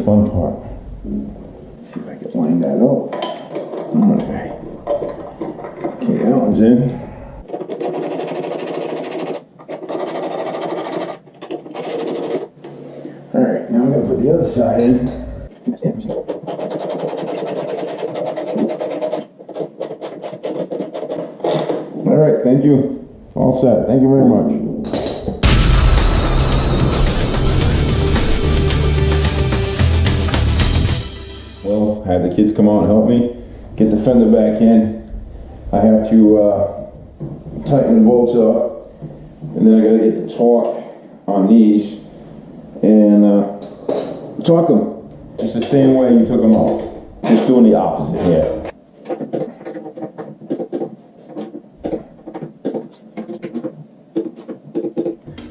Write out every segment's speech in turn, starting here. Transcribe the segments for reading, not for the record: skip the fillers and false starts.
fun part. Let's see if I can line that up. Alright. Okay, that one's in. Alright, now I'm going to put the other side in. Alright, thank you. All set. Thank you very much. Well, I had the kids come out and help me get the fender back in. I have to tighten the bolts up, and then I gotta get the torque on these and torque them just the same way you took them out. Just doing the opposite here.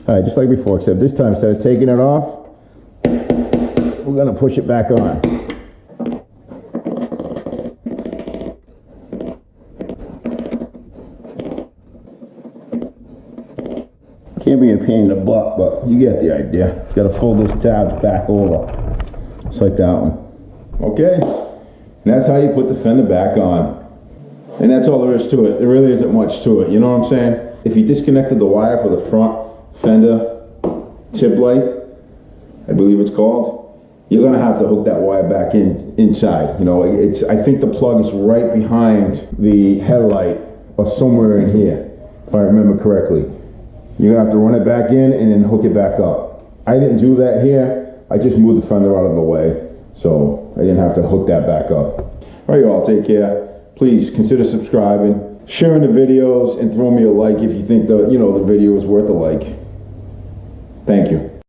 Alright, just like before, except this time instead of taking it off, we're gonna push it back on. Can't be a pain in the butt, but you get the idea. You gotta fold those tabs back over, just like that one. Okay, and that's how you put the fender back on. And that's all there is to it. There really isn't much to it, you know what I'm saying? If you disconnected the wire for the front fender tip light, I believe it's called, you're gonna have to hook that wire back inside. You know, I think the plug is right behind the headlight or somewhere in here, if I remember correctly. You're gonna have to run it back in and then hook it back up. I didn't do that here. I just moved the fender out of the way, so I didn't have to hook that back up. All right, y'all, take care. Please consider subscribing, sharing the videos, and throw me a like if you think the video is worth a like. Thank you.